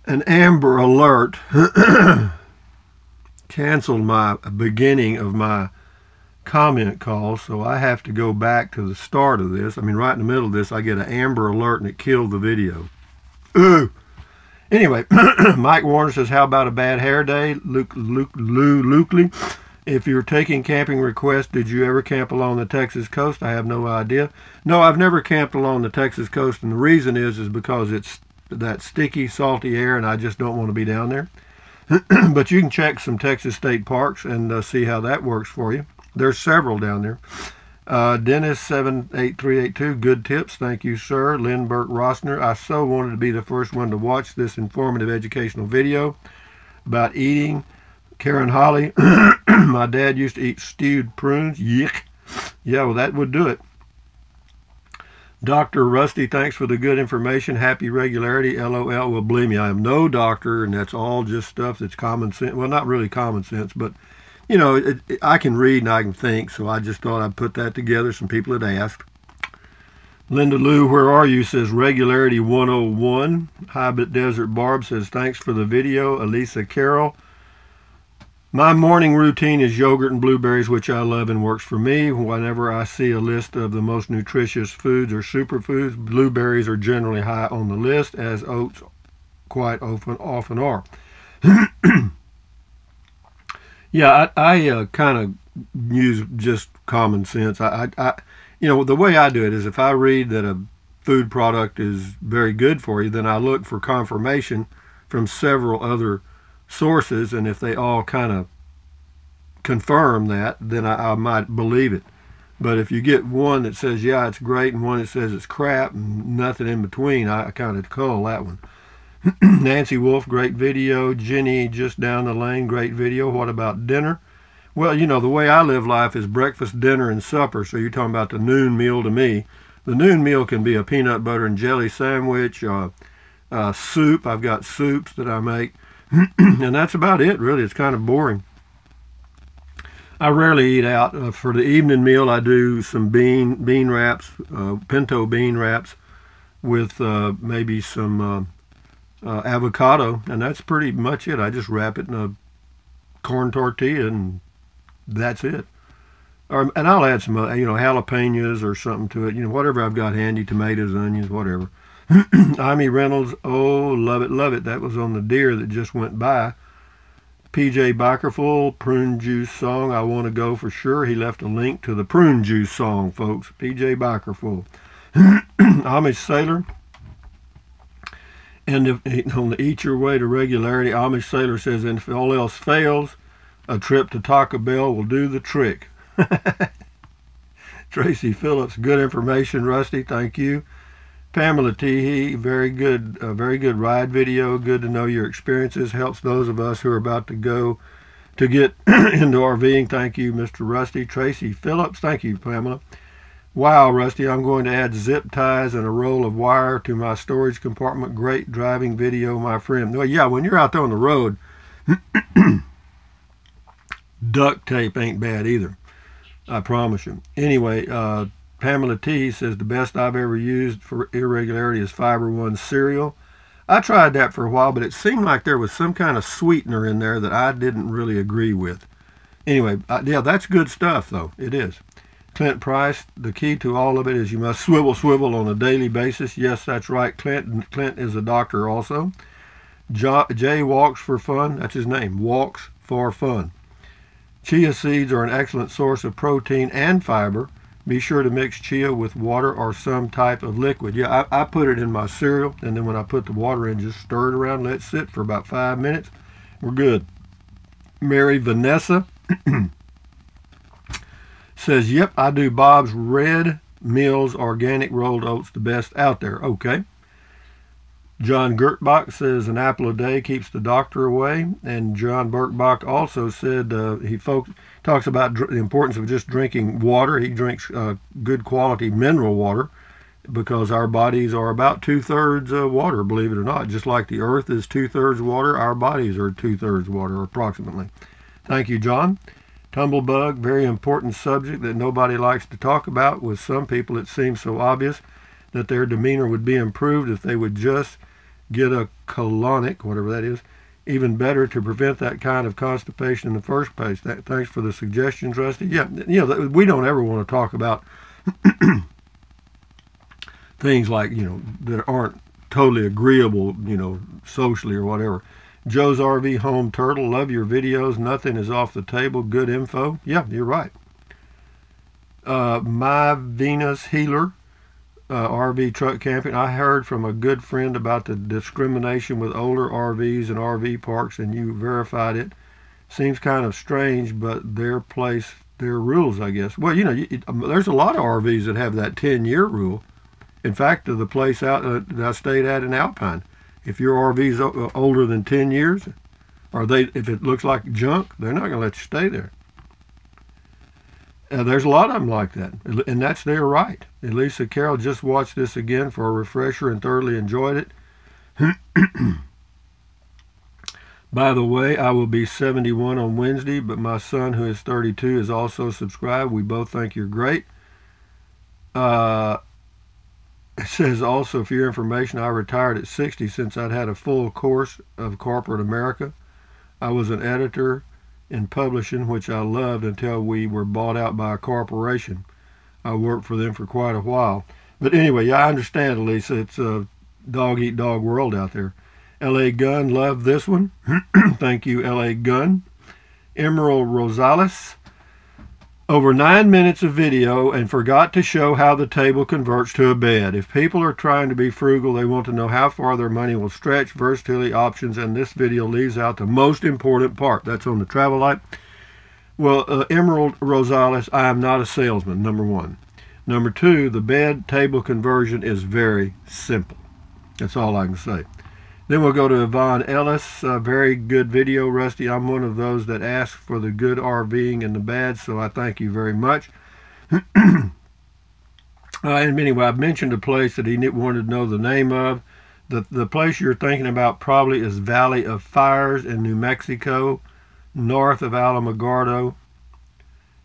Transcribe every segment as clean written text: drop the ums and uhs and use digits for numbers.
An Amber Alert canceled my beginning of my comment call, so I have to go back to the start of this. I mean, right in the middle of this, I get an Amber Alert and it killed the video. Ooh. Anyway, Mike Warner says, how about a bad hair day? Lukely. If you're taking camping requests, did you ever camp along the Texas coast? I have no idea. No, I've never camped along the Texas coast, and the reason is because it's that sticky, salty air, and I just don't want to be down there. But you can check some Texas state parks and see how that works for you. There's several down there. Dennis 78382, good tips. Thank you, sir. Lynn Burke Rossner, I so wanted to be the first one to watch this informative educational video about eating. Karen Holly, my dad used to eat stewed prunes. Yuck. Yeah, well, that would do it. Dr. Rusty, thanks for the good information. Happy regularity. LOL. Well, believe me, I am no doctor, and that's all just stuff that's common sense. Well, not really common sense, but you know, I can read and I can think, so I just thought I'd put that together. Some people had asked. Linda Lou, where are you? Says Regularity 101. Hobbit Desert Barb says, thanks for the video. Elisa Carroll, my morning routine is yogurt and blueberries, which I love and works for me. Whenever I see a list of the most nutritious foods or superfoods, blueberries are generally high on the list, as oats quite often are. Yeah, I kind of use just common sense. You know, the way I do it is if I read that a food product is very good for you, then I look for confirmation from several other sources, and if they all kind of confirm that, then I might believe it. But if you get one that says, yeah, it's great, and one that says it's crap, and nothing in between, I kind of cull that one. Nancy Wolf, great video. Jenny, just down the lane, great video. What about dinner? Well, you know, the way I live life is breakfast, dinner, and supper. So you're talking about the noon meal to me. The noon meal can be a peanut butter and jelly sandwich, soup. I've got soups that I make. And that's about it, really. It's kind of boring. I rarely eat out. For the evening meal, I do some bean wraps, pinto bean wraps with maybe some avocado, and that's pretty much it. I just wrap it in a corn tortilla, and that's it. And I'll add some, jalapenos or something to it. You know, whatever I've got handy, tomatoes, onions, whatever. Amy Reynolds, oh, love it, love it. That was on the deer that just went by. PJ Bickerful, prune juice song. I want to go for sure. He left a link to the prune juice song, folks. PJ Bickerful. Amish Sailor. And on the Eat Your Way to Regularity, Amish Sailor says, and if all else fails, a trip to Taco Bell will do the trick. Tracy Phillips, good information, Rusty. Thank you. Pamela Teehee, very good ride video. Good to know your experiences. Helps those of us who are about to go to get into RVing. Thank you, Mr. Rusty. Tracy Phillips, thank you, Pamela. Wow, Rusty, I'm going to add zip ties and a roll of wire to my storage compartment. Great driving video, my friend. Well, yeah, when you're out there on the road, duct tape ain't bad either. I promise you. Anyway, Pamela T says the best I've ever used for irregularity is Fiber One cereal. I tried that for a while, but it seemed like there was some kind of sweetener in there that I didn't really agree with. Anyway, yeah, that's good stuff, though. It is. Clint Price, the key to all of it is you must swivel on a daily basis. Yes, that's right. Clint is a doctor also. Jay Walks for Fun. That's his name. Walks for Fun. Chia seeds are an excellent source of protein and fiber. Be sure to mix chia with water or some type of liquid. Yeah, I put it in my cereal, and then when I put the water in, just stir it around, let it sit for about 5 minutes. We're good. Mary Vanessa says, yep, I do Bob's Red Mills Organic Rolled Oats, the best out there. Okay. John Gertbach says an apple a day keeps the doctor away. And John Berkbach also said he talks about the importance of just drinking water. He drinks good quality mineral water because our bodies are about 2/3 water, believe it or not. Just like the earth is 2/3 water, our bodies are 2/3 water approximately. Thank you, John. Tumblebug, very important subject that nobody likes to talk about. With some people, it seems so obvious that their demeanor would be improved if they would just Get a colonic, whatever that is. Even better to prevent that kind of constipation in the first place. Thanks for the suggestions, Rusty. Yeah, we don't ever want to talk about things like, that aren't totally agreeable, socially or whatever. Joe's RV Home Turtle, love your videos. Nothing is off the table. Good info. Yeah, you're right. My Venus Healer, RV truck camping. I heard from a good friend about the discrimination with older RVs and RV parks, and you verified it. Seems kind of strange, but their rules, I guess. Well, there's a lot of RVs that have that 10-year rule. In fact, the place out that I stayed at in Alpine, if your RV is older than 10 years, if it looks like junk, they're not going to let you stay there. There's a lot of them like that, and that's their right. Elisa Carroll just watched this again for a refresher and thoroughly enjoyed it. By the way, I will be 71 on Wednesday, but my son, who is 32, is also subscribed. We both think you're great. It says also, for your information, I retired at 60 since I'd had a full course of corporate America. I was an editor in publishing, which I loved until we were bought out by a corporation. I worked for them for quite a while. But anyway, yeah, I understand, Elisa. It's a dog-eat-dog world out there. L.A. Gunn, love this one. Thank you, L.A. Gunn. Emerald Rosales, over 9 minutes of video and forgot to show how the table converts to a bed. If people are trying to be frugal, they want to know how far their money will stretch, versatility, options, and this video leaves out the most important part. That's on the travel light. Well, Emerald Rosales, I am not a salesman, number one. Number two, the bed table conversion is very simple. That's all I can say. Then we'll go to Yvonne Ellis. Very good video, Rusty. I'm one of those that ask for the good RVing and the bad, so I thank you very much. And anyway, I've mentioned a place that he wanted to know the name of. The place you're thinking about probably is Valley of Fires in New Mexico, north of Alamogordo.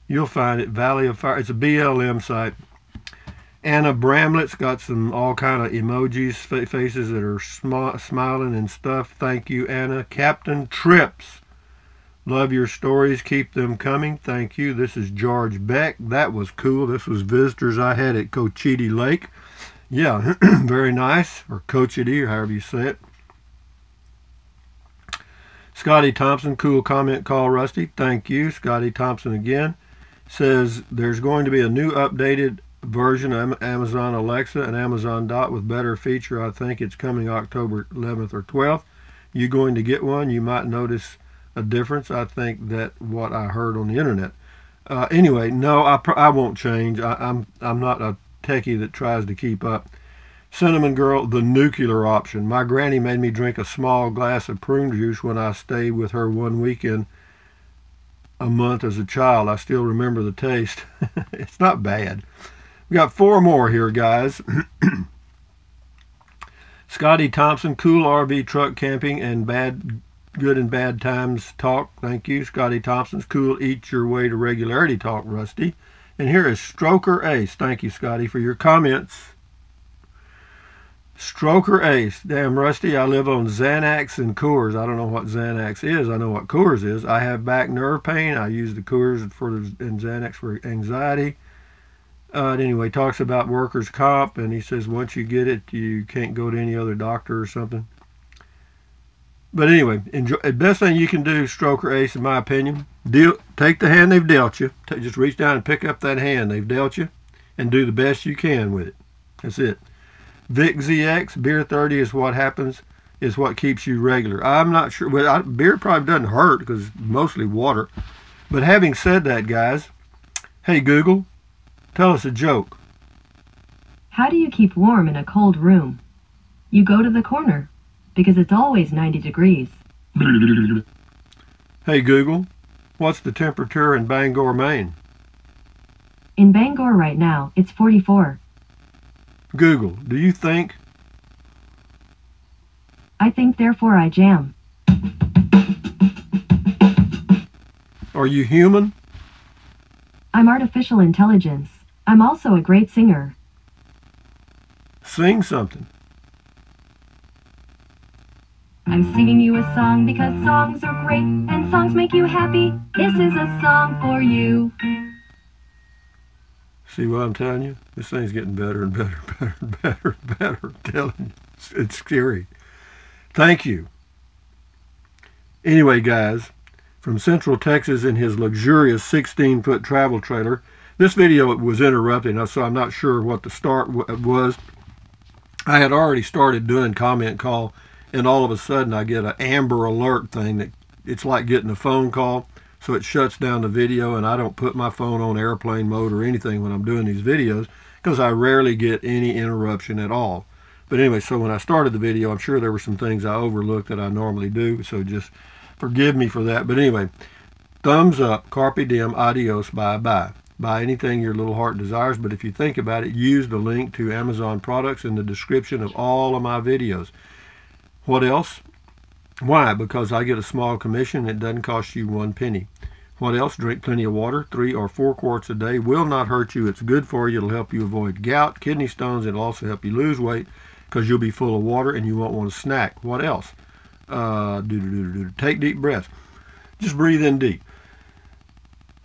You'll find it, Valley of Fire. It's a BLM site. Anna Bramlett's got some all kind of emojis, faces that are smiling and stuff. Thank you, Anna. Captain Trips, love your stories. Keep them coming. Thank you. This is George Beck. That was cool. This was visitors I had at Cochiti Lake. Yeah, very nice. Or Cochiti, or however you say it. Scotty Thompson, cool comment call, Rusty. Thank you. Scotty Thompson again. Says there's going to be a new updated version of Amazon Alexa and Amazon Dot with better feature. I think it's coming October 11th or 12th. You going to get one? You might notice a difference. I think that what I heard on the internet. Anyway, no, I won't change. I'm not a techie that tries to keep up. Cinnamon Girl, the nuclear option. My granny made me drink a small glass of prune juice when I stayed with her one weekend a month as a child. I still remember the taste. It's not bad. We got 4 more here, guys. Scotty Thompson, cool RV truck camping and good and bad times talk. Thank you. Scotty Thompson's cool eat your way to regularity talk, Rusty. And here is Stroker Ace. Thank you, Scotty, for your comments. Stroker Ace. Damn, Rusty, I live on Xanax and Coors. I don't know what Xanax is. I know what Coors is. I have back nerve pain. I use the Coors and Xanax for anxiety. Anyway, talks about workers' comp, and he says once you get it, you can't go to any other doctor or something. But anyway, enjoy. The best thing you can do, Stroker Ace, in my opinion, take the hand they've dealt you. Just reach down and pick up that hand they've dealt you, and do the best you can with it. That's it. Vic ZX, beer 30 is what happens, is what keeps you regular. I'm not sure. Well, beer probably doesn't hurt because it's mostly water. But having said that, guys, hey Google, tell us a joke. How do you keep warm in a cold room? You go to the corner, because it's always 90 degrees. Hey Google, what's the temperature in Bangor, Maine? In Bangor right now, it's 44. Google, do you think? I think, therefore I jam. Are you human? I'm artificial intelligence. I'm also a great singer. Sing something. I'm singing you a song because songs are great and songs make you happy. This is a song for you. See what I'm telling you? This thing's getting better and better and better and better and better. I'm telling you. It's scary. Thank you. Anyway, guys, from Central Texas in his luxurious 16-foot travel trailer. This video was interrupted, so I'm not sure what the start was. I had already started doing comment call, and all of a sudden I get an amber alert thing that it's like getting a phone call, so it shuts down the video, and I don't put my phone on airplane mode or anything when I'm doing these videos because I rarely get any interruption at all. But anyway, so when I started the video, I'm sure there were some things I overlooked that I normally do, so just forgive me for that. But anyway, thumbs up, carpe diem, adios, bye-bye. Buy anything your little heart desires, but if you think about it, use the link to Amazon products in the description of all of my videos. What else? Why? Because I get a small commission. It doesn't cost you 1 penny. What else? Drink plenty of water. 3 or 4 quarts a day will not hurt you. It's good for you. It'll help you avoid gout, kidney stones. It'll also help you lose weight because you'll be full of water and you won't want to snack. What else? Take deep breaths. Just breathe in deep.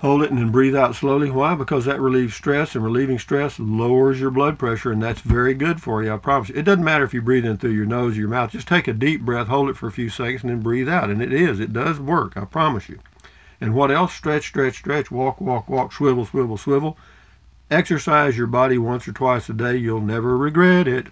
Hold it and then breathe out slowly. Why? Because that relieves stress, and relieving stress lowers your blood pressure, and that's very good for you, I promise you. It doesn't matter if you breathe in through your nose or your mouth. Just take a deep breath, hold it for a few seconds, and then breathe out. And it does work, I promise you. And what else? Stretch, stretch, stretch, walk, walk, walk, swivel, swivel, swivel. Exercise your body once or twice a day. You'll never regret it.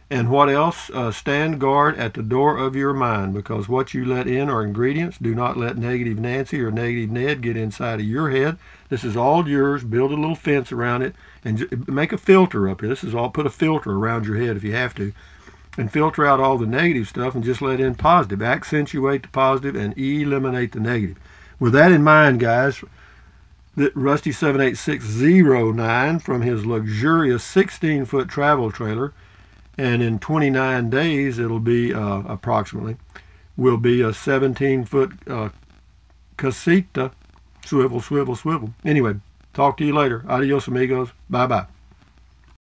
And what else? Stand guard at the door of your mind, because what you let in are ingredients. Do not let negative Nancy or negative Ned get inside of your head. This is all yours. Build a little fence around it and make a filter up here. This is all. Put a filter around your head if you have to, and filter out all the negative stuff and just let in positive. Accentuate the positive and eliminate the negative. With that in mind, guys, Rusty78609 from his luxurious 16-foot travel trailer. And in 29 days, it'll be approximately, will be a 17-foot casita. Swivel, swivel, swivel. Anyway, talk to you later. Adios, amigos. Bye-bye.